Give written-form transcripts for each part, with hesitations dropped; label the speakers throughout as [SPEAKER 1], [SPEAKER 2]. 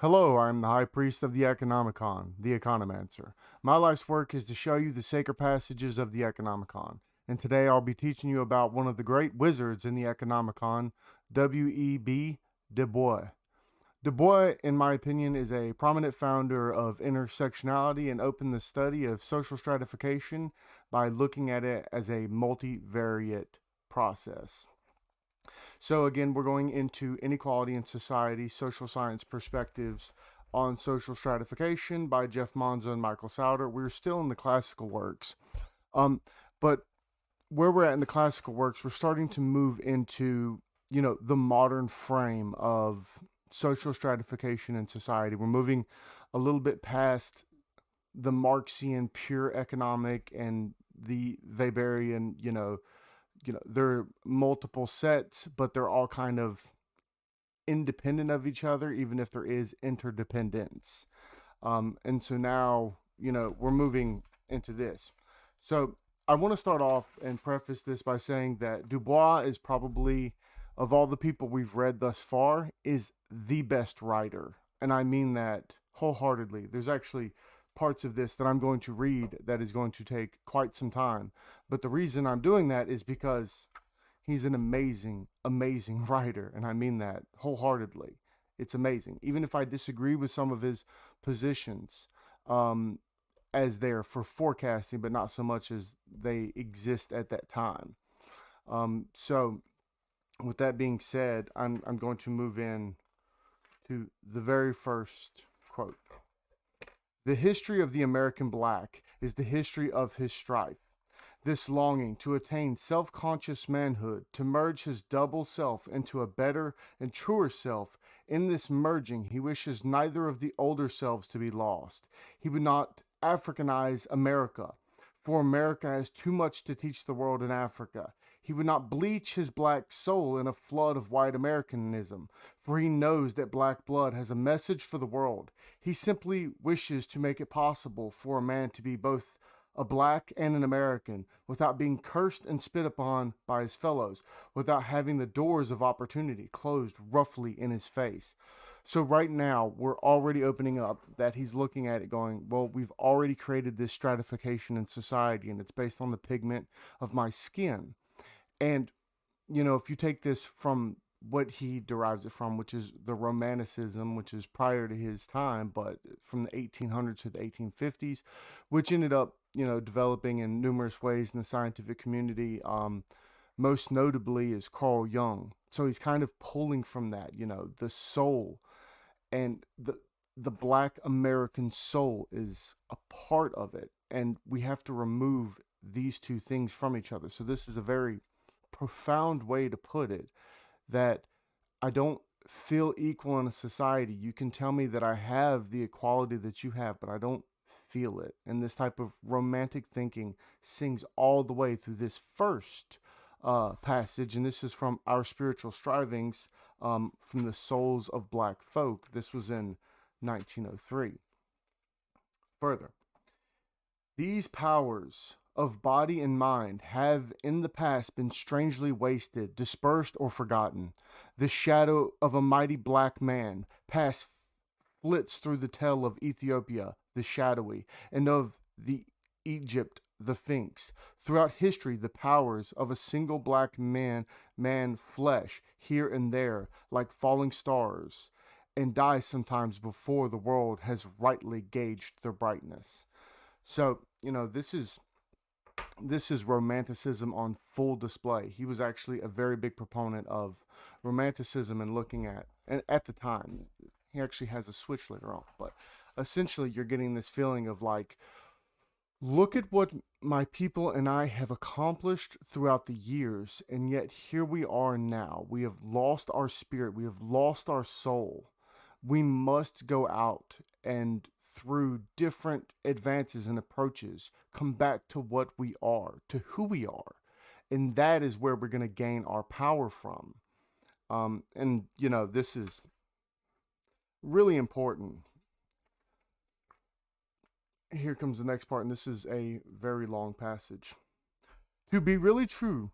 [SPEAKER 1] Hello, I'm the High Priest of the Economicon, the Economancer. My life's work is to show you the sacred passages of the Economicon, and today I'll be teaching you about one of the great wizards in the Economicon, W.E.B Du Bois. Du Bois, in my opinion, is a prominent founder of intersectionality and opened the study of social stratification by looking at it as a multivariate process. So again, we're going into inequality in society, social science perspectives on social stratification by Jeff Monza and Michael Sauder. We're still in the classical works. But where we're at in the classical works, we're starting to move into, the modern frame of social stratification in society. We're moving a little bit past the Marxian pure economic and the Weberian, there are multiple sets, but they're all kind of independent of each other, even if there is interdependence. And so now, we're moving into this. So I want to start off and preface this by saying that Du Bois is probably, of all the people we've read thus far, is the best writer. And I mean that wholeheartedly. There's actually parts of this that I'm going to read that is going to take quite some time. But the reason I'm doing that is because he's an amazing, amazing writer, and I mean that wholeheartedly. It's amazing. Even if I disagree with some of his positions, um, as they're for forecasting, but not so much as they exist at that time. So, with that being said, I'm going to move in to the very first quote. The history of the American black is the history of his strife. This longing to attain self conscious manhood, to merge his double self into a better and truer self, in this merging he wishes neither of the older selves to be lost. He would not Africanize America, for America has too much to teach the world in Africa. He would not bleach his black soul in a flood of white Americanism, for he knows that black blood has a message for the world. He simply wishes to make it possible for a man to be both a black and an American without being cursed and spit upon by his fellows, without having the doors of opportunity closed roughly in his face. So right now, we're already opening up that he's looking at it going, well, we've already created this stratification in society, and it's based on the pigment of my skin. And, if you take this from what he derives it from, which is the Romanticism, which is prior to his time, but from the 1800s to the 1850s, which ended up, developing in numerous ways in the scientific community. Most notably is Carl Jung. So he's kind of pulling from that, the soul and the black American soul is a part of it. And we have to remove these two things from each other. So this is a very profound way to put it, that I don't feel equal in a society. You can tell me that I have the equality that you have, but I don't feel it. And this type of romantic thinking sings all the way through this first passage. And this is from Our Spiritual Strivings, from the Souls of Black Folk. This was in 1903. Further, these powers of body and mind have in the past been strangely wasted, dispersed, or forgotten. The shadow of a mighty black man past flits through the tale of Ethiopia, the shadowy, and of the Egypt, the Sphinx. Throughout history, the powers of a single black man flesh here and there, like falling stars, and die sometimes before the world has rightly gauged their brightness. So, this is romanticism on full display. He was actually a very big proponent of romanticism and looking at, and at the time, he actually has a switch later on, but essentially you're getting this feeling of like, look at what my people and I have accomplished throughout the years, and yet here we are now. We have lost our spirit, we have lost our soul. We must go out and through different advances and approaches come back to what we are, to who we are. And that is where we're going to gain our power from. And, this is really important. Here comes the next part, and this is a very long passage. To be really true,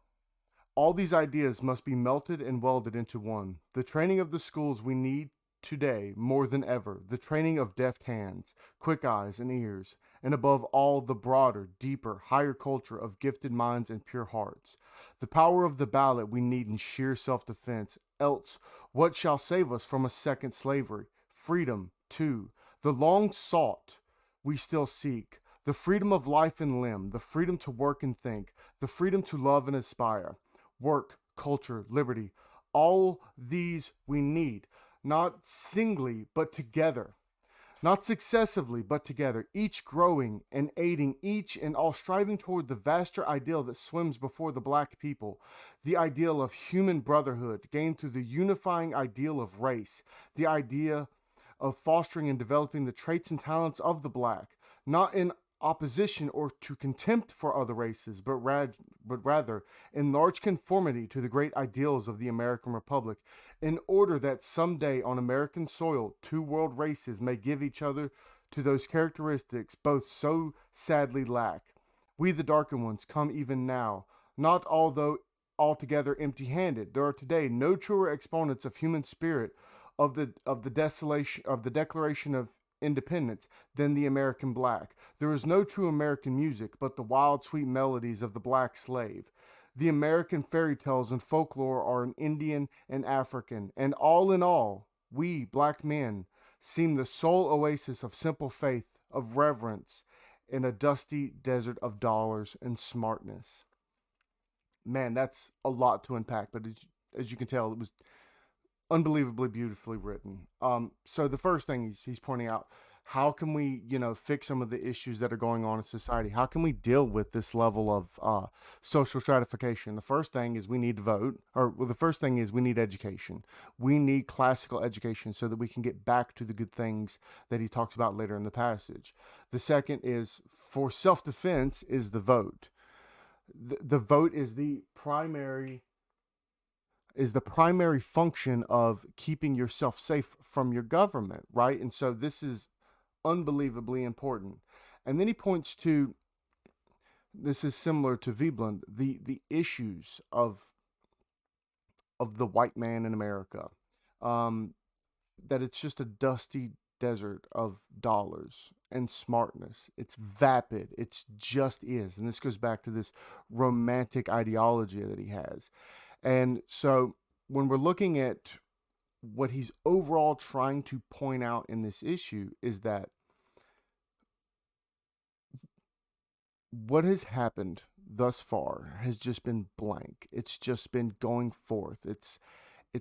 [SPEAKER 1] all these ideas must be melted and welded into one. The training of the schools we need today, more than ever, the training of deft hands, quick eyes and ears, and above all, the broader, deeper, higher culture of gifted minds and pure hearts. The power of the ballot we need in sheer self-defense, else what shall save us from a second slavery? Freedom, too, the long sought, we still seek, the freedom of life and limb, the freedom to work and think, the freedom to love and aspire. Work, culture, liberty, all these we need, not singly, but together. Not successively, but together, each growing and aiding, each and all striving toward the vaster ideal that swims before the black people, the ideal of human brotherhood gained through the unifying ideal of race, the idea of fostering and developing the traits and talents of the black, not in opposition or to contempt for other races, but rather in large conformity to the great ideals of the American Republic, in order that someday on American soil, two world races may give each other to those characteristics both so sadly lack. We, the darker ones, come even now, not although altogether empty-handed. There are today no truer exponents of human spirit, of the desolation of the Declaration of Independence than the American black. There is no true American music but the wild, sweet melodies of the black slave. The American fairy tales and folklore are an Indian and African, and all in all, we, black men, seem the sole oasis of simple faith, of reverence, in a dusty desert of dollars and smartness. Man, that's a lot to unpack, but as you can tell, it was unbelievably beautifully written. So the first thing he's pointing out, how can we, fix some of the issues that are going on in society? How can we deal with this level of social stratification? The first thing is we need to vote, the first thing is we need education. We need classical education so that we can get back to the good things that he talks about later in the passage. The second is for self-defense is the vote. The vote is the primary function of keeping yourself safe from your government, right? And so this is unbelievably important. And then he points to, this is similar to Veblen, the issues of the white man in America, that it's just a dusty desert of dollars and smartness. It's vapid. It's just is. And this goes back to this romantic ideology that he has. And so when we're looking at what he's overall trying to point out in this issue is that what has happened thus far has just been blank. It's just been going forth. It's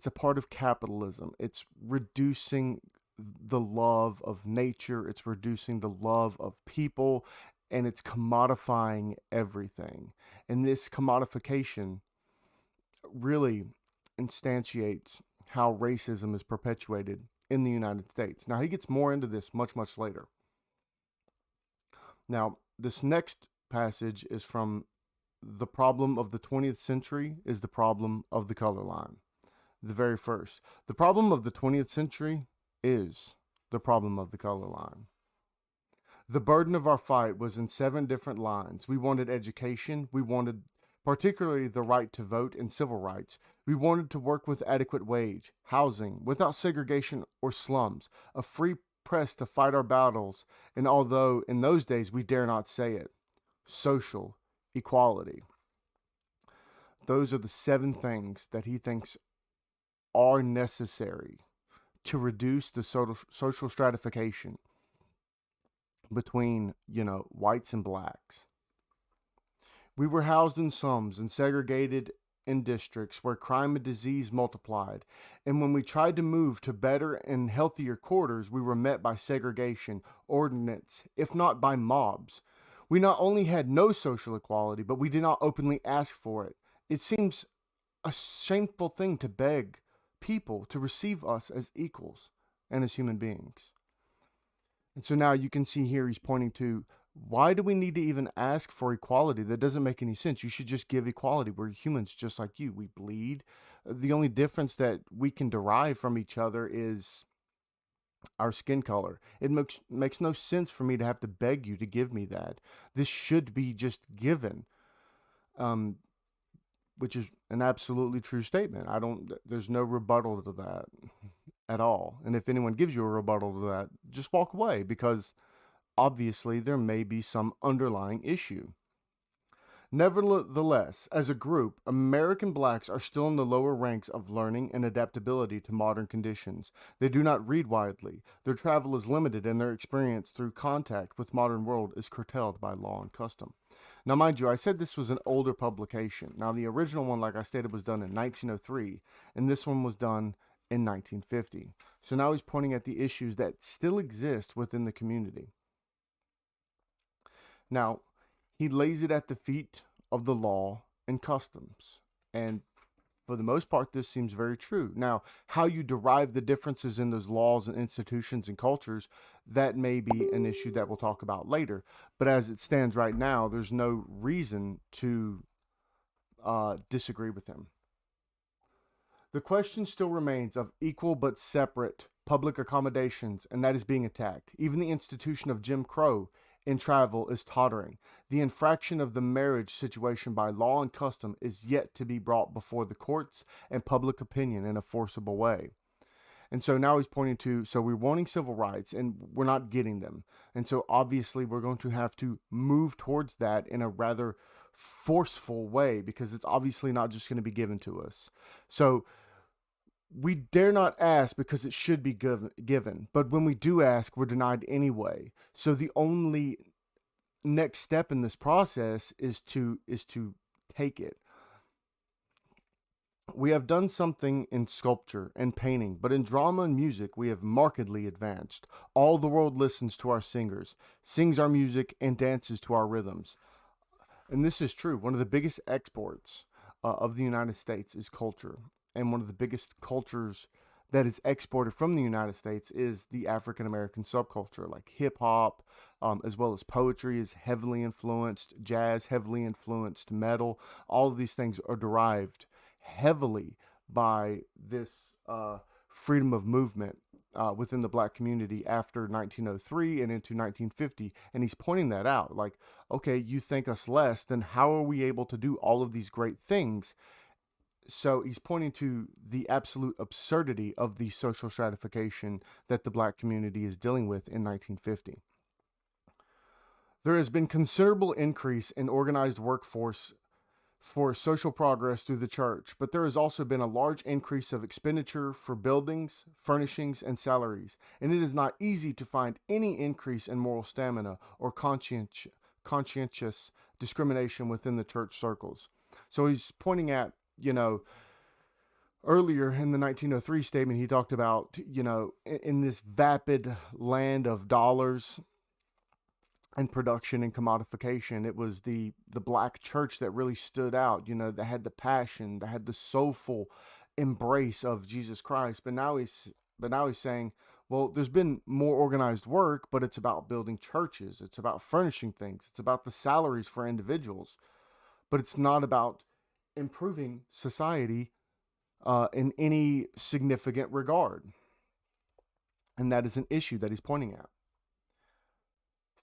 [SPEAKER 1] a part of capitalism. It's reducing the love of nature. It's reducing the love of people, and it's commodifying everything. And this commodification really instantiates how racism is perpetuated in the United States. Now, he gets more into this much, much later. Now, this next passage is from The Problem of the 20th Century is the Problem of the Color Line. The very first. The problem of the 20th century is the problem of the color line. The burden of our fight was in 7 different lines. We wanted education. We wanted particularly the right to vote and civil rights. We wanted to work with adequate wage, housing, without segregation or slums, a free press to fight our battles, and although in those days we dare not say it, social equality. Those are the 7 things that he thinks are necessary to reduce the social stratification between, whites and blacks. We were housed in slums and segregated in districts where crime and disease multiplied. And when we tried to move to better and healthier quarters, we were met by segregation, ordinance, if not by mobs. We not only had no social equality, but we did not openly ask for it. It seems a shameful thing to beg people to receive us as equals and as human beings. And so now you can see here he's pointing to, why do we need to even ask for equality? That doesn't make any sense. You should just give equality. We're humans just like you. We bleed. The only difference that we can derive from each other is our skin color. It makes no sense for me to have to beg you to give me that. This should be just given. Which is an absolutely true statement. There's no rebuttal to that. at all. And if anyone gives you a rebuttal to that, just walk away, because obviously there may be some underlying issue. Nevertheless, as a group, American blacks are still in the lower ranks of learning and adaptability to modern conditions. They do not read widely. Their travel is limited, and their experience through contact with modern world is curtailed by law and custom. Now, mind you, I said this was an older publication. Now, the original one, like I stated, was done in 1903, and this one was done in 1950. So now he's pointing at the issues that still exist within the community. Now, he lays it at the feet of the law and customs. And for the most part, this seems very true. Now, how you derive the differences in those laws and institutions and cultures, that may be an issue that we'll talk about later. But as it stands right now, there's no reason to disagree with him. The question still remains of equal but separate public accommodations, and that is being attacked. Even the institution of Jim Crow in travel is tottering. The infraction of the marriage situation by law and custom is yet to be brought before the courts and public opinion in a forcible way. And so now he's pointing to, so we're wanting civil rights and we're not getting them. And so obviously we're going to have to move towards that in a rather forceful way, because it's obviously not just going to be given to us. So we dare not ask because it should be given. But when we do ask, we're denied anyway. So the only next step in this process is to take it. We have done something in sculpture and painting, but in drama and music, we have markedly advanced. All the world listens to our singers, sings our music, and dances to our rhythms. And this is true. One of the biggest exports of the United States is culture. And one of the biggest cultures that is exported from the United States is the African American subculture, like hip hop, as well as poetry is heavily influenced, jazz heavily influenced, metal. All of these things are derived heavily by this freedom of movement within the black community after 1903 and into 1950. And he's pointing that out, like, okay, you think us less, then how are we able to do all of these great things? So he's pointing to the absolute absurdity of the social stratification that the black community is dealing with in 1950. There has been considerable increase in organized workforce for social progress through the church, but there has also been a large increase of expenditure for buildings, furnishings, and salaries, and it is not easy to find any increase in moral stamina or conscientious discrimination within the church circles. So he's pointing at, earlier in the 1903 statement, he talked about, in this vapid land of dollars and production and commodification, it was the black church that really stood out, that had the passion, that had the soulful embrace of Jesus Christ. But now he's saying, well, there's been more organized work, but it's about building churches. It's about furnishing things. It's about the salaries for individuals, but it's not about improving society in any significant regard. And that is an issue that he's pointing at.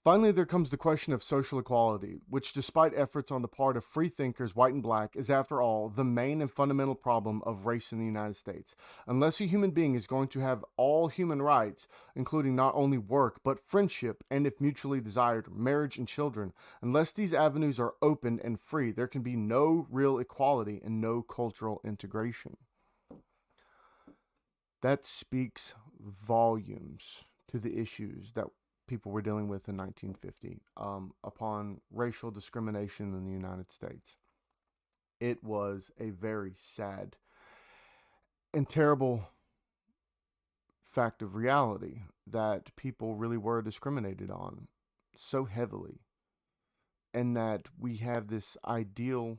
[SPEAKER 1] Finally, there comes the question of social equality, which, despite efforts on the part of free thinkers, white and black, is, after all, the main and fundamental problem of race in the United States. Unless a human being is going to have all human rights, including not only work, but friendship, and, if mutually desired, marriage and children, unless these avenues are open and free, there can be no real equality and no cultural integration. That speaks volumes to the issues that people were dealing with in 1950 upon racial discrimination in the United States. It was a very sad and terrible fact of reality that people really were discriminated on so heavily, and that we have this ideal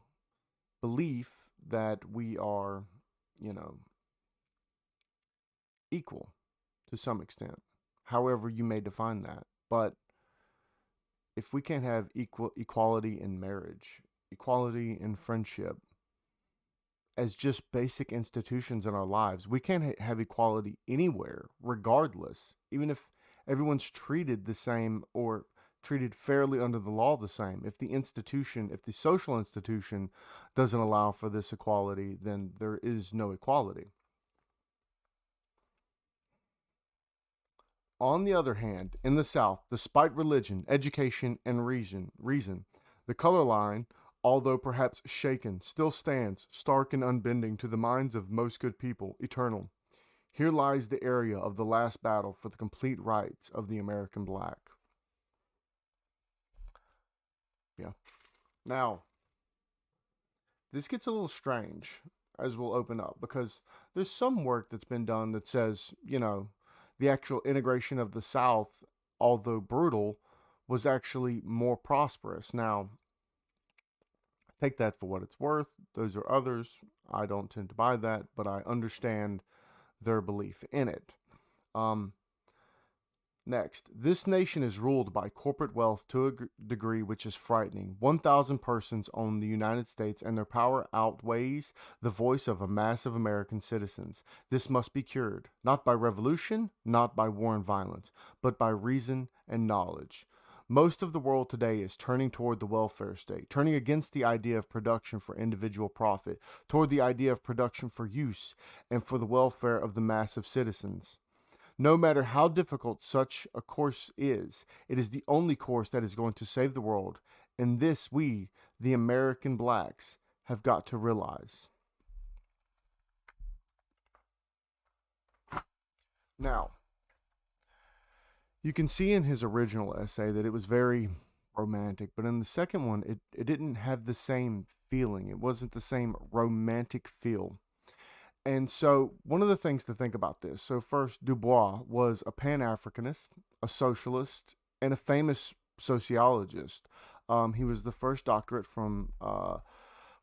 [SPEAKER 1] belief that we are, equal to some extent, however you may define that. But if we can't have equality in marriage, equality in friendship, as just basic institutions in our lives, we can't have equality anywhere, regardless, even if everyone's treated the same or treated fairly under the law the same. If the social institution doesn't allow for this equality, then there is no equality. On the other hand, in the South, despite religion, education, and reason, the color line, although perhaps shaken, still stands, stark and unbending to the minds of most good people, eternal. Here lies the area of the last battle for the complete rights of the American black. Yeah. Now, this gets a little strange as we'll open up because there's some work that's been done that says, the actual integration of the South, although brutal, was actually more prosperous. Now, take that for what it's worth. Those are others. I don't tend to buy that, but I understand their belief in it. Um, Next, this nation is ruled by corporate wealth to a degree which is frightening. 1,000 persons own the United States, and their power outweighs the voice of a mass of American citizens. This must be cured, not by revolution, not by war and violence, but by reason and knowledge. Most of the world today is turning toward the welfare state, turning against the idea of production for individual profit, toward the idea of production for use and for the welfare of the mass of citizens. No matter how difficult such a course is, it is the only course that is going to save the world. And this we, the American blacks, have got to realize. Now, you can see in his original essay that it was very romantic, but in the second one, it didn't have the same feeling. It wasn't the same romantic feel. And so, one of the things to think about this. So, first, Du Bois was a Pan Africanist, a socialist, and a famous sociologist. He was the first doctorate from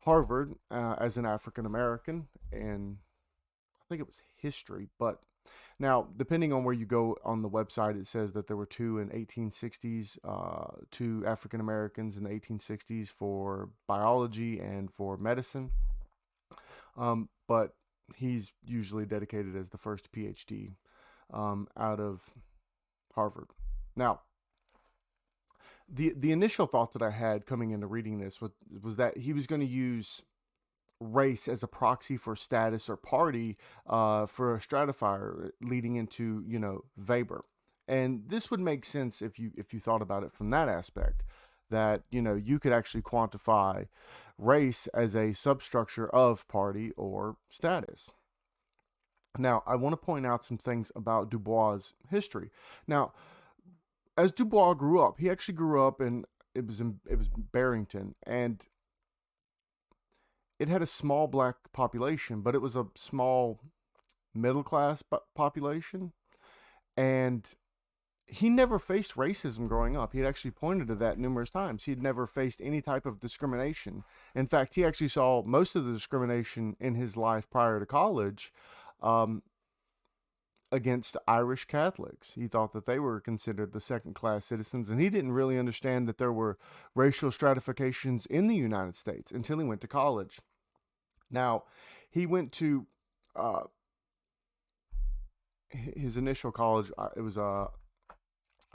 [SPEAKER 1] Harvard as an African American, and I think it was history. But now, depending on where you go on the website, it says that there were two in 1860s, two African Americans in the 1860s for biology and for medicine. But he's usually dedicated as the first PhD out of Harvard. Now, the initial thought that I had coming into reading this was that he was going to use race as a proxy for status or party for a stratifier leading into Weber, and this would make sense if you thought about it from that aspect, that you could actually quantify race as a substructure of party or status. Now, I want to point out some things about Du Bois' history. Now, as Du Bois grew up, he actually grew up it was Barrington, and it had a small black population, but it was a small middle class population, and he never faced racism growing up. He had actually pointed to that numerous times. He had never faced any type of discrimination. In fact, he actually saw most of the discrimination in his life prior to college um, against Irish Catholics. He thought that they were considered the second class citizens, and he didn't really understand that there were racial stratifications in the United States until he went to college. Now, he went to uh, his initial college. It was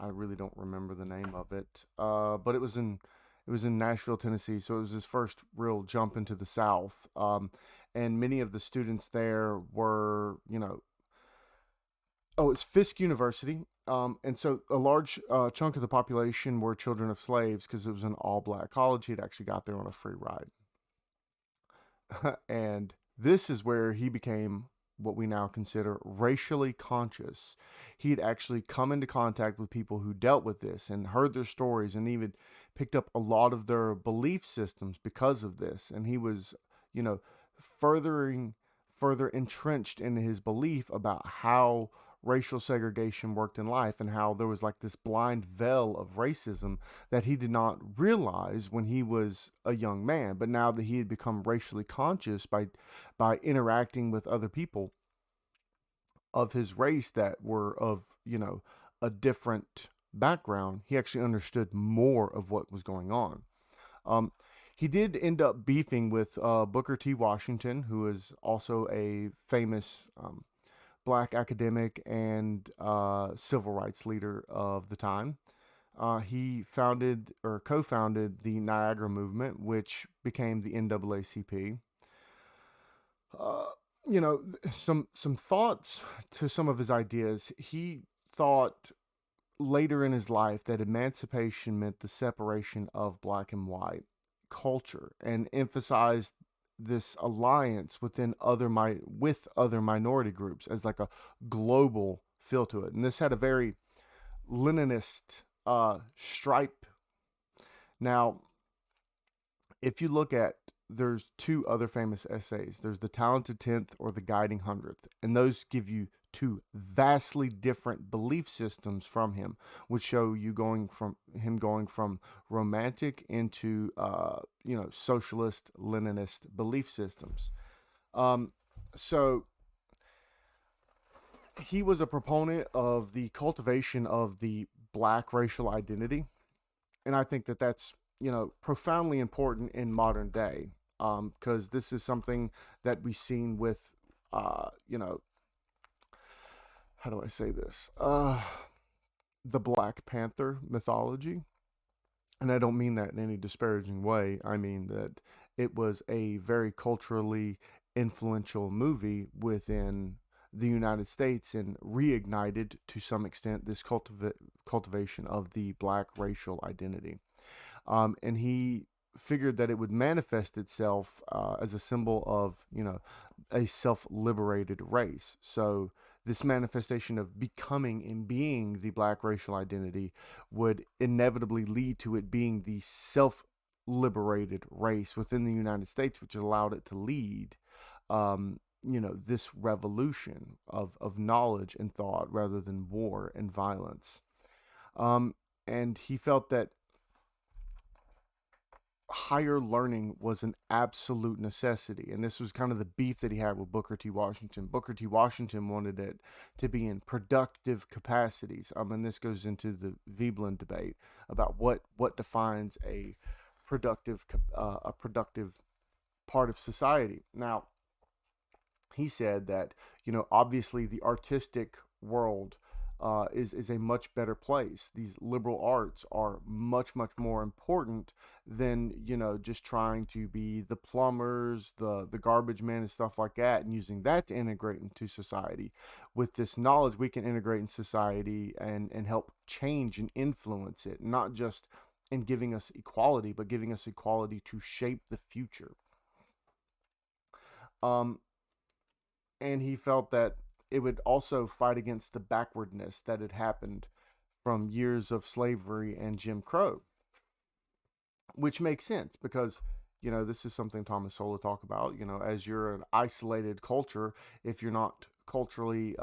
[SPEAKER 1] I really don't remember the name of it, but it was in Nashville, Tennessee. So it was his first real jump into the South, and many of the students there were, oh, it's Fisk University, and so a large chunk of the population were children of slaves because it was an all-black college. He'd actually got there on a free ride, and this is where he became what we now consider racially conscious. He had actually come into contact with people who dealt with this and heard their stories and even picked up a lot of their belief systems because of this. And he was, you know, further entrenched in his belief about how racial segregation worked in life and how there was like this blind veil of racism that he did not realize when he was a young man. But now that he had become racially conscious by interacting with other people of his race that were of, a different background, he actually understood more of what was going on. Um, he did end up beefing with Booker T. Washington, who is also a famous black academic and civil rights leader of the time. He founded or co-founded the Niagara Movement, which became the NAACP. Uh, some thoughts to some of his ideas. He thought later in his life that emancipation meant the separation of black and white culture, and emphasized this alliance with other minority groups as like a global feel to it. And this had a very Leninist stripe. Now, if you look at, there's two other famous essays. There's The Talented Tenth or The Guiding Hundredth, and those give you two vastly different belief systems from him, which show you going from romantic into socialist Leninist belief systems. So he was a proponent of the cultivation of the black racial identity, and I think that that's profoundly important in modern day, because this is something that we've seen with how do I say this? The Black Panther mythology. And I don't mean that in any disparaging way. I mean that it was a very culturally influential movie within the United States and reignited to some extent this cultivation of the black racial identity. And he figured that it would manifest itself as a symbol of, a self-liberated race. So this manifestation of becoming and being the black racial identity would inevitably lead to it being the self-liberated race within the United States, which allowed it to lead, this revolution of knowledge and thought rather than war and violence. And he felt that higher learning was an absolute necessity. And this was kind of the beef that he had with Booker T. Washington. Booker T. Washington wanted it to be in productive capacities. And this goes into the Veblen debate about what defines a productive part of society. Now, he said that, obviously the artistic world is a much better place. These liberal arts are much, much more important than, just trying to be the plumbers, the garbage men and stuff like that, and using that to integrate into society. With this knowledge, we can integrate in society and help change and influence it, not just in giving us equality, but giving us equality to shape the future. And he felt that it would also fight against the backwardness that had happened from years of slavery and Jim Crow, which makes sense because, this is something Thomas Sowell talk about, as you're an isolated culture, if you're not culturally,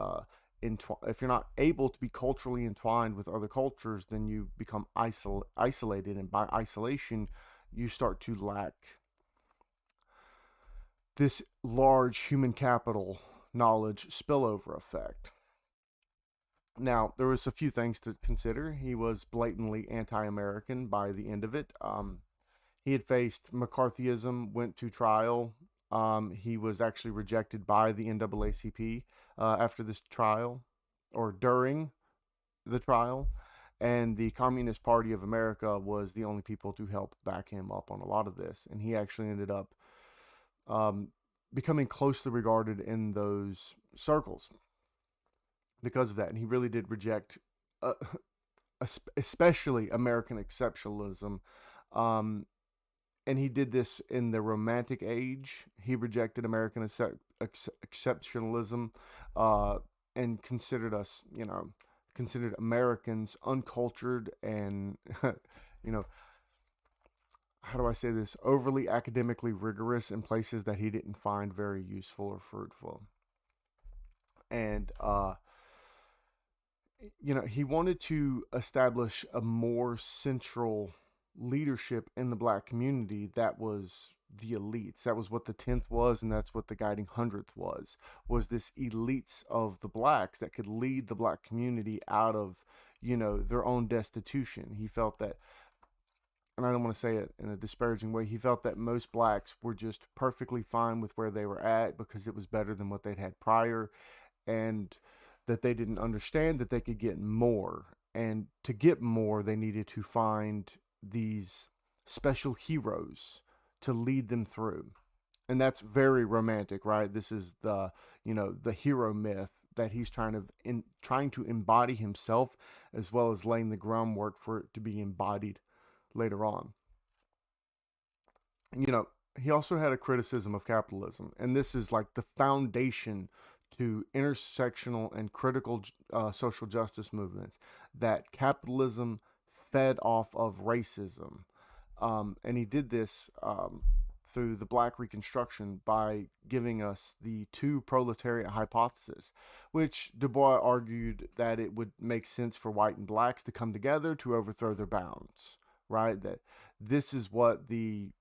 [SPEAKER 1] if you're not able to be culturally entwined with other cultures, then you become isolated. And by isolation, you start to lack this large human capital knowledge spillover effect. Now, there was a few things to consider. He was blatantly anti-American by the end of it. He had faced McCarthyism, went to trial. He was actually rejected by the NAACP after this trial, or during the trial. And the Communist Party of America was the only people to help back him up on a lot of this. And he actually ended up becoming closely regarded in those circles because of that. And he really did reject, especially American exceptionalism. And he did this in the Romantic Age. He rejected American exceptionalism and considered us, considered Americans uncultured and, how do I say this, overly academically rigorous in places that he didn't find very useful or fruitful. And, he wanted to establish a more central leadership in the black community that was the elites. That was what the 10th was, and that's what the Guiding Hundredth was this elites of the blacks that could lead the black community out of, their own destitution. He felt that, and I don't want to say it in a disparaging way, he felt that most blacks were just perfectly fine with where they were at because it was better than what they'd had prior, and that they didn't understand that they could get more. And to get more, they needed to find these special heroes to lead them through. And that's very romantic, right? This is the hero myth, that he's trying to embody himself, as well as laying the groundwork for it to be embodied later on. You know, he also had a criticism of capitalism, and this is like the foundation to intersectional and critical social justice movements, that capitalism fed off of racism. And he did this through the Black Reconstruction by giving us the two proletariat hypothesis, which Du Bois argued that it would make sense for white and blacks to come together to overthrow their bounds, right? That this is what the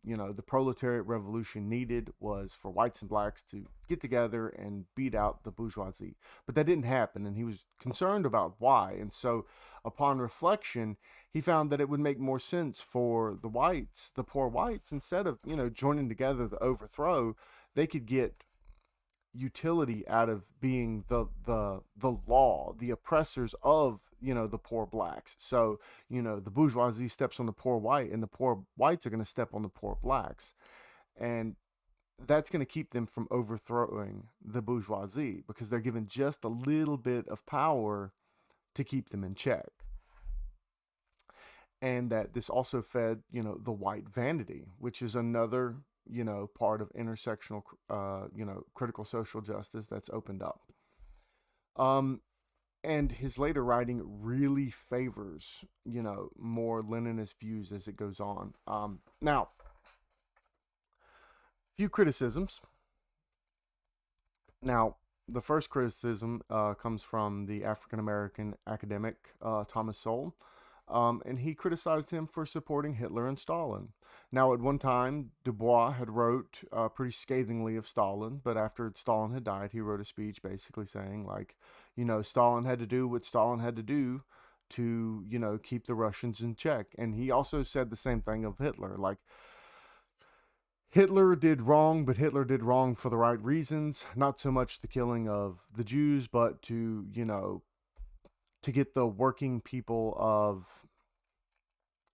[SPEAKER 1] proletariat revolution needed, was for whites and blacks to get together and beat out the bourgeoisie. But that didn't happen, and he was concerned about why. And so upon reflection, he found that it would make more sense for the whites, the poor whites, instead of joining together to overthrow, they could get utility out of being the law, the oppressors of the poor blacks. So the bourgeoisie steps on the poor white, and the poor whites are going to step on the poor blacks, and that's going to keep them from overthrowing the bourgeoisie, because they're given just a little bit of power to keep them in check. And that this also fed the white vanity, which is another part of intersectional critical social justice that's opened up. And his later writing really favors more Leninist views as it goes on. Now, few criticisms. Now, the first criticism comes from the African American academic Thomas Sowell. And he criticized him for supporting Hitler and Stalin. Now, at one time, Du Bois had wrote pretty scathingly of Stalin, but after Stalin had died, he wrote a speech basically saying, like, Stalin had to do what Stalin had to do to, keep the Russians in check. And he also said the same thing of Hitler, like, Hitler did wrong, but Hitler did wrong for the right reasons, not so much the killing of the Jews, but to get the working people of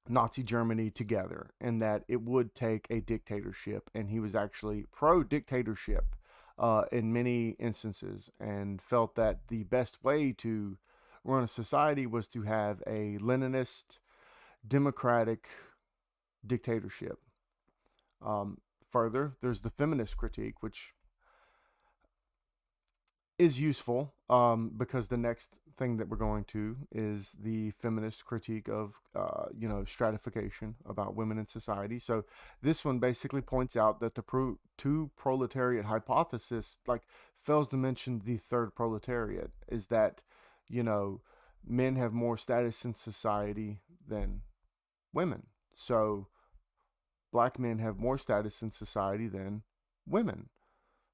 [SPEAKER 1] Nazi Germany together, and that it would take a dictatorship. And he was actually pro-dictatorship in many instances, and felt that the best way to run a society was to have a Leninist, democratic dictatorship. Further, there's the feminist critique, which is useful because the next thing that we're going to is the feminist critique of stratification, about women in society. So this one basically points out that the two proletariat hypothesis like fails to mention the third proletariat, is that men have more status in society than women. So black men have more status in society than women.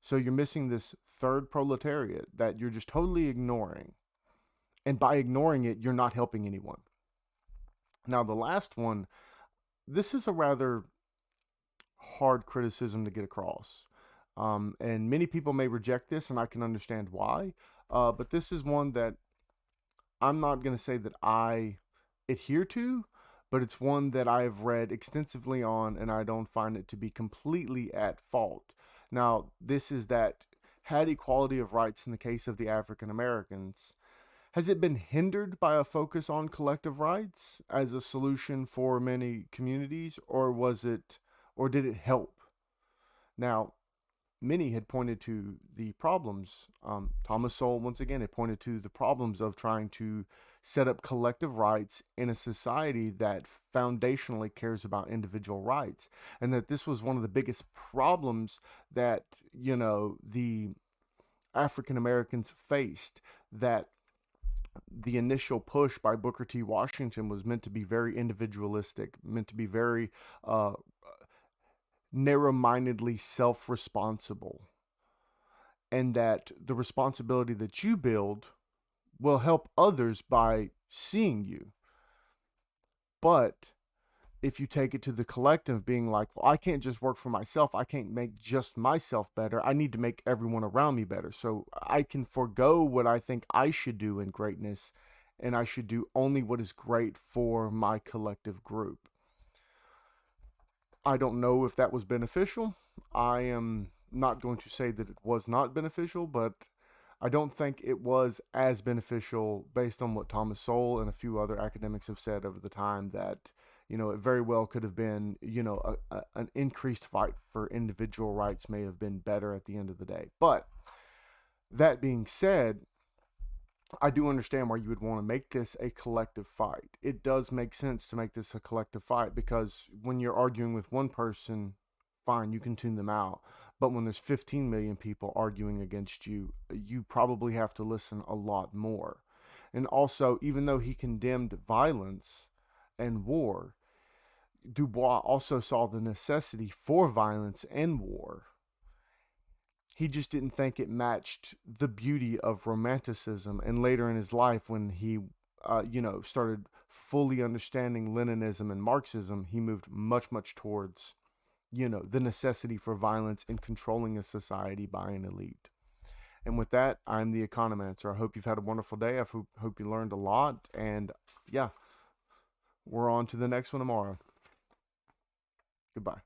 [SPEAKER 1] So you're missing this third proletariat that you're just totally ignoring. And by ignoring it, you're not helping anyone. Now, the last one, this is a rather hard criticism to get across. And many people may reject this, and I can understand why. But this is one that I'm not going to say that I adhere to, but it's one that I've read extensively on, and I don't find it to be completely at fault. Now, this is that, had equality of rights in the case of the African Americans, has it been hindered by a focus on collective rights as a solution for many communities, or did it help? Now, many had pointed to the problems. Thomas Sowell, once again, had pointed to the problems of trying to set up collective rights in a society that foundationally cares about individual rights, and that this was one of the biggest problems that the African Americans faced. That the initial push by Booker T. Washington was meant to be very individualistic, meant to be very narrow-mindedly self-responsible, and that the responsibility that you build will help others by seeing you. But if you take it to the collective, being like, well, I can't just work for myself, I can't make just myself better, I need to make everyone around me better, so I can forego what I think I should do in greatness, and I should do only what is great for my collective group. I don't know if that was beneficial. I am not going to say that it was not beneficial, but I don't think it was as beneficial based on what Thomas Sowell and a few other academics have said over the time that, it very well could have been, an increased fight for individual rights may have been better at the end of the day. But that being said, I do understand why you would want to make this a collective fight. It does make sense to make this a collective fight because when you're arguing with one person, fine, you can tune them out. But when there's 15 million people arguing against you, you probably have to listen a lot more. And also, even though he condemned violence and war, Du Bois also saw the necessity for violence and war. He just didn't think it matched the beauty of Romanticism. And later in his life, when he, started fully understanding Leninism and Marxism, he moved much, much towards, the necessity for violence and controlling a society by an elite. And with that, I'm the Economancer. I hope you've had a wonderful day. I hope you learned a lot. And yeah, we're on to the next one tomorrow. Goodbye.